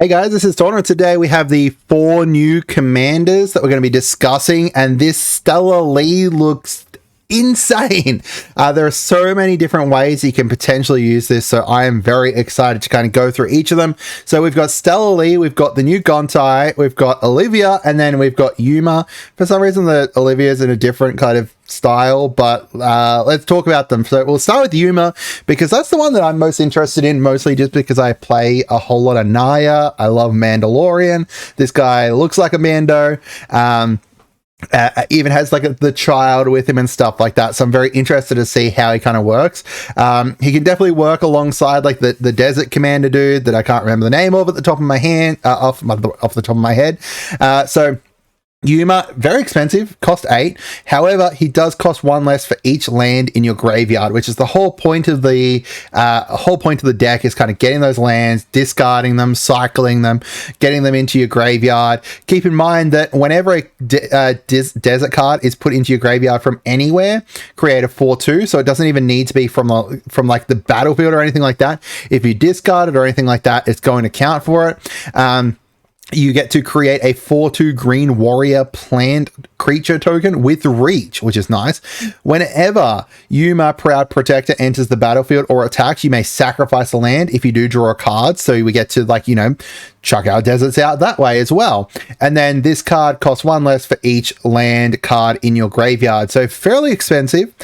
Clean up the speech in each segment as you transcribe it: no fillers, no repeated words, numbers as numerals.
Hey guys, this is Tauna. Today we have the 4 new commanders that we're going to be discussing, and this Stella Lee looks insane. There are so many different ways you can potentially use this, so I am very excited to kind of go through each of them. So we've got Stella Lee, we've got the new Gontai, we've got Olivia, and then we've got Yuma. For some reason, the Olivia is in a different kind of style, but let's talk about them. So we'll start with Yuma because that's the one that I'm most interested in, mostly just because I play a whole lot of Naya. I love Mandalorian. This guy looks like a Mando. Even has like the child with him and stuff like that, so I'm very interested to see how he kind of works. He can definitely work alongside like the desert commander dude that I can't remember the name of at the top of my hand, off the top of my head. So Yuma, very expensive, cost 8. However, he does cost 1 less for each land in your graveyard, which is the whole point of the deck, is kind of getting those lands, discarding them, cycling them, getting them into your graveyard. Keep in mind that whenever a desert card is put into your graveyard from anywhere, create a 4/2, so it doesn't even need to be from like the battlefield or anything like that. If you discard it or anything like that, it's going to count for it. You get to create a 4/2 green warrior plant creature token with reach, which is nice. Whenever Yuma Proud Protector enters the battlefield or attacks, you may sacrifice a land if you do draw a card. So we get to, like, you know, chuck our deserts out that way as well. And then this card costs 1 less for each land card in your graveyard. So fairly expensive.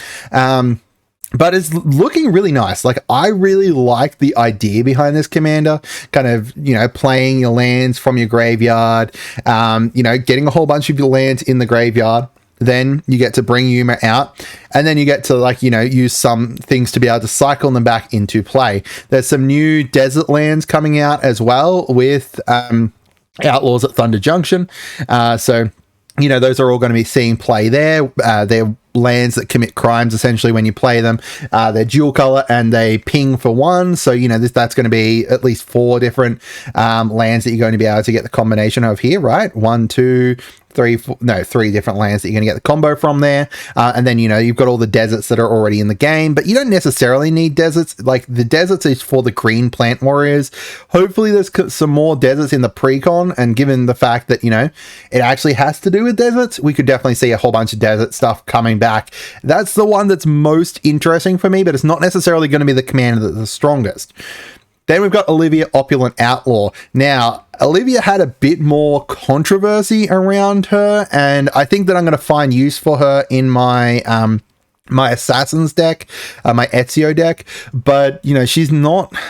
But it's looking really nice. Like, I really like the idea behind this commander, kind of, you know, playing your lands from your graveyard, you know, getting a whole bunch of your lands in the graveyard. Then you get to bring Yuma out, and then you get to, like, you know, use some things to be able to cycle them back into play. There's some new desert lands coming out as well with Outlaws at Thunder Junction. So, you know, those are all going to be seeing play there. They're lands that commit crimes essentially when you play them. They're dual color and they ping for 1, so you know that's going to be at least 4 different lands that you're going to be able to get the combination of here, right? 1, 2, 3, 4, no, 3 different lands that you're going to get the combo from there. And then, you know, you've got all the deserts that are already in the game, but you don't necessarily need deserts. Like, the deserts is for the green plant warriors. Hopefully there's some more deserts in the pre-con, and given the fact that, you know, it actually has to do with deserts, we could definitely see a whole bunch of desert stuff coming back. That's the one that's most interesting for me, but it's not necessarily going to be the commander that's the strongest. Then we've got Olivia, Opulent Outlaw. Now, Olivia had a bit more controversy around her, and I think that I'm going to find use for her in my my Assassins deck, my Ezio deck. But, you know, she's the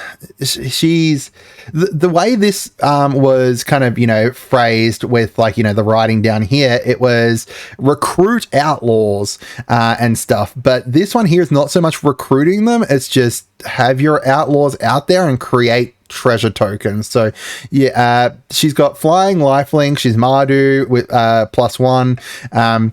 way this was kind of, you know, phrased with, like, you know, the writing down here, it was recruit outlaws and stuff. But this one here is not so much recruiting them, it's just have your outlaws out there and create treasure tokens. So yeah, she's got flying lifelink, she's Mardu with +1,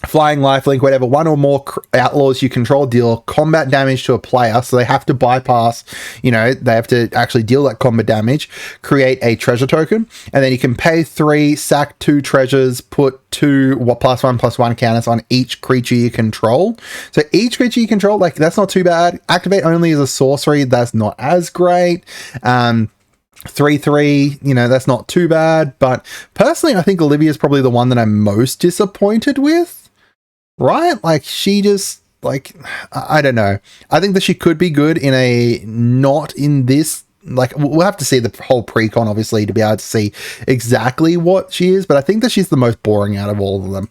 flying lifelink, whatever. 1 or more outlaws you control deal combat damage to a player, so they have to bypass, you know, they have to actually deal that combat damage, create a treasure token, and then you can pay 3, sack 2 treasures, put 2 +1/+1 counters on each creature you control. So each creature you control, like, that's not too bad. Activate only as a sorcery, that's not as great. 3/3, you know, that's not too bad. But personally, I think Olivia is probably the one that I'm most disappointed with. Right? Like, she just, like, I don't know. I think that she could be good in a, not in this, like, we'll have to see the whole pre-con, obviously, to be able to see exactly what she is, but I think that she's the most boring out of all of them.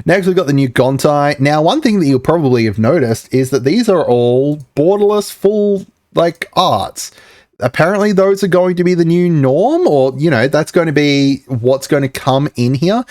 Next, we've got the new Gontai. Now, one thing that you'll probably have noticed is that these are all borderless, full, like, arts. Apparently those are going to be the new norm, or, you know, that's going to be what's going to come in here.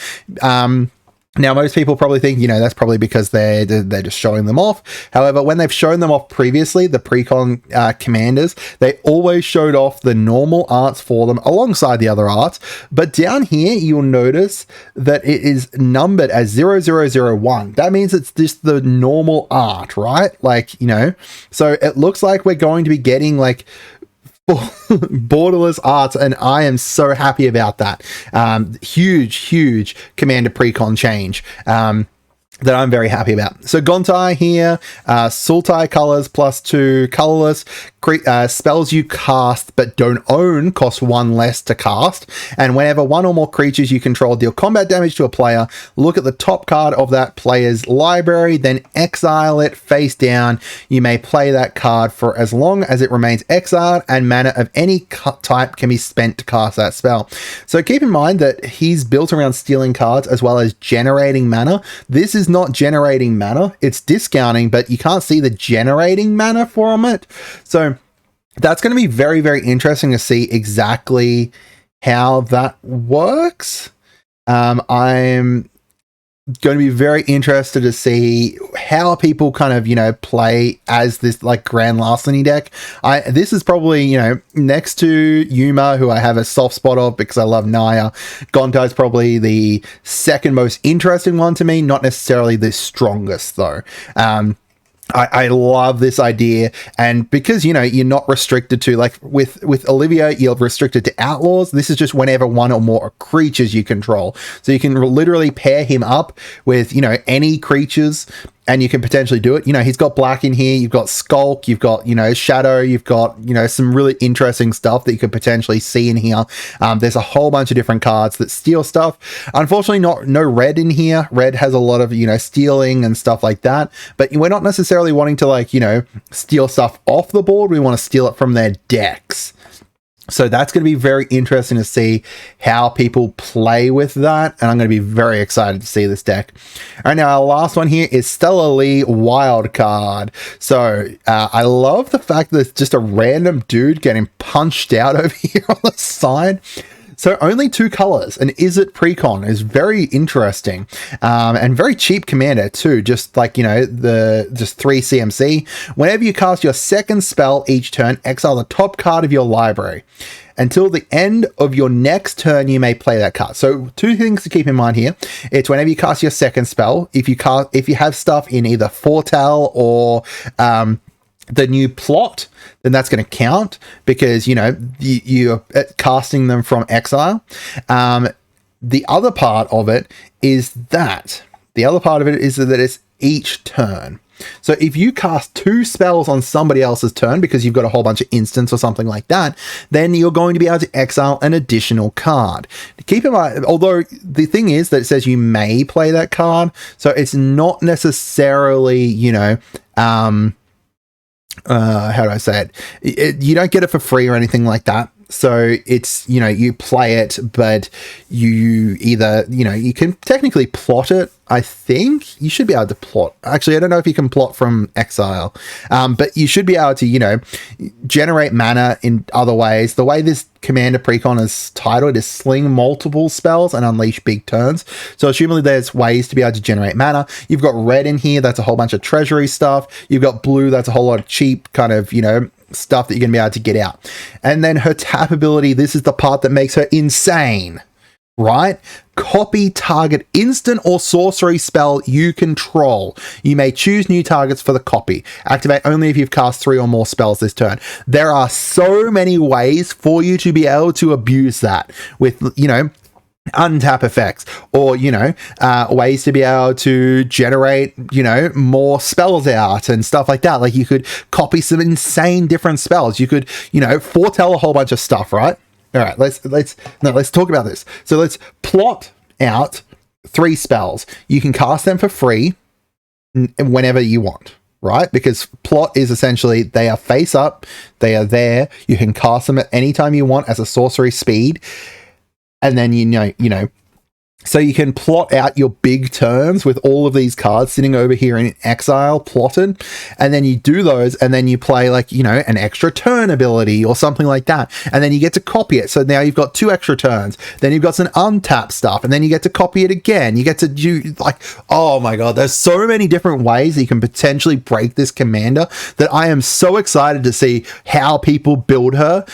Now, most people probably think, you know, that's probably because they're just showing them off. However, when they've shown them off previously, the pre-con commanders, they always showed off the normal arts for them alongside the other arts. But down here, you'll notice that it is numbered as 0001. That means it's just the normal art, right? Like, you know, so it looks like we're going to be getting, like, borderless arts, and I am so happy about that. Huge commander pre-con change. that I'm very happy about. So Gontai here, Sultai colors +2, colorless, spells you cast but don't own cost 1 less to cast, and whenever one or more creatures you control deal combat damage to a player, look at the top card of that player's library, then exile it face down. You may play that card for as long as it remains exiled, and mana of any type can be spent to cast that spell. So keep in mind that he's built around stealing cards as well as generating mana. This is not generating mana, it's discounting, but you can't see the generating mana from it. So that's going to be very, very interesting to see exactly how that works. I'm going to be very interested to see how people kind of, you know, play as this like Grand Larceny deck. This is probably, you know, next to Yuma, who I have a soft spot of because I love Naya. Gonta is probably the second most interesting one to me, not necessarily the strongest though. I love this idea, and because, you know, you're not restricted to, like with Olivia, you're restricted to Outlaws. This is just whenever one or more creatures you control. So you can literally pair him up with, you know, any creatures, and you can potentially do it. You know, he's got black in here, you've got Skulk, you've got, you know, Shadow, you've got, you know, some really interesting stuff that you could potentially see in here. There's a whole bunch of different cards that steal stuff. Unfortunately, no red in here. Red has a lot of, you know, stealing and stuff like that, but we're not necessarily wanting to, like, you know, steal stuff off the board. We want to steal it from their decks. So that's going to be very interesting to see how people play with that, and I'm going to be very excited to see this deck. All right, now our last one here is Stella Lee wild card. So I love the fact that it's just a random dude getting punched out over here on the side. So only 2 colors, and is it precon is very interesting, and very cheap commander too. Just like, you know, just 3 CMC. Whenever you cast your second spell each turn, exile the top card of your library. Until the end of your next turn, you may play that card. So 2 things to keep in mind here. It's whenever you cast your second spell, if you have stuff in either Foretell or the new plot, then that's going to count because, you know, you're casting them from exile. The other part of it is that it's each turn. So if you cast 2 spells on somebody else's turn because you've got a whole bunch of instants or something like that, then you're going to be able to exile an additional card. Keep in mind, although the thing is that it says you may play that card, so it's not necessarily, you know, how do I say it? You don't get it for free or anything like that. So it's, you know, you play it, but you either, you know, you can technically plot it. I think you should be able to plot. Actually, I don't know if you can plot from exile, but you should be able to, you know, generate mana in other ways. The way this commander precon is titled is sling multiple spells and unleash big turns. So assumably there's ways to be able to generate mana. You've got red in here. That's a whole bunch of treasury stuff. You've got blue. That's a whole lot of cheap kind of, you know, stuff that you're going to be able to get out. And then her tap ability, this is the part that makes her insane, right? Copy target instant or sorcery spell you control. You may choose new targets for the copy. Activate only if you've cast 3 or more spells this turn. There are so many ways for you to be able to abuse that with, you know, untap effects, or, you know, ways to be able to generate, you know, more spells out and stuff like that. Like you could copy some insane different spells. You could, you know, foretell a whole bunch of stuff, right? All right, let's talk about this. So let's plot out 3 spells. You can cast them for free whenever you want, right? Because plot is essentially, they are face up, they are there. You can cast them at any time you want as a sorcery speed. And then, you know, so you can plot out your big turns with all of these cards sitting over here in exile plotted. And then you do those, and then you play, like, you know, an extra turn ability or something like that. And then you get to copy it. So now you've got 2 extra turns. Then you've got some untap stuff, and then you get to copy it again. You get to do, like, oh my God, there's so many different ways that you can potentially break this commander that I am so excited to see how people build her.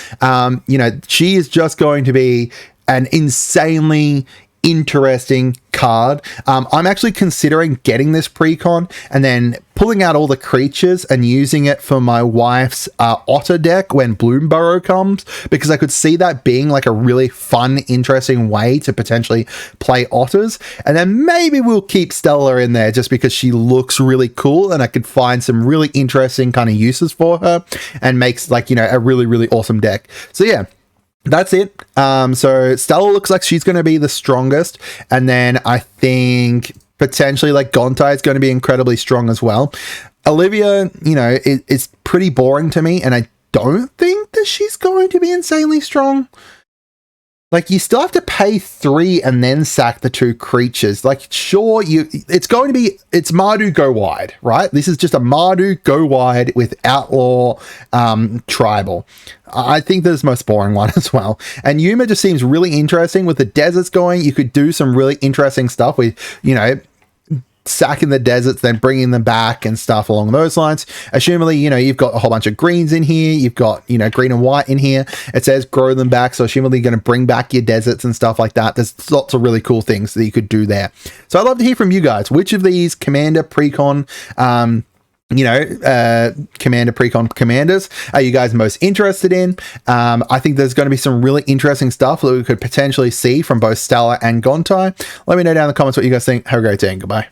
You know, she is just going to be an insanely interesting card. I'm actually considering getting this precon and then pulling out all the creatures and using it for my wife's otter deck when Bloomburrow comes, because I could see that being like a really fun, interesting way to potentially play otters. And then maybe we'll keep Stella in there just because she looks really cool and I could find some really interesting kind of uses for her and makes like, you know, a really, really awesome deck. So yeah, that's it. So Stella looks like she's going to be the strongest. And then I think potentially like Gontai is going to be incredibly strong as well. Olivia, you know, is pretty boring to me. And I don't think that she's going to be insanely strong. Like, you still have to pay 3 and then sack the 2 creatures. Like, sure, it's Mardu go wide, right? This is just a Mardu go wide with Outlaw tribal. I think that's the most boring one as well. And Yuma just seems really interesting with the deserts going. You could do some really interesting stuff with, you know, sacking the deserts, then bringing them back and stuff along those lines. Assumably, you know, you've got a whole bunch of greens in here. You've got, you know, green and white in here. It says grow them back. So assumably you're going to bring back your deserts and stuff like that. There's lots of really cool things that you could do there. So I'd love to hear from you guys. Which of these Commander Precon, Commander Precon Commanders are you guys most interested in? I think there's going to be some really interesting stuff that we could potentially see from both Stella and Gontai. Let me know down in the comments what you guys think. Have a great day and goodbye.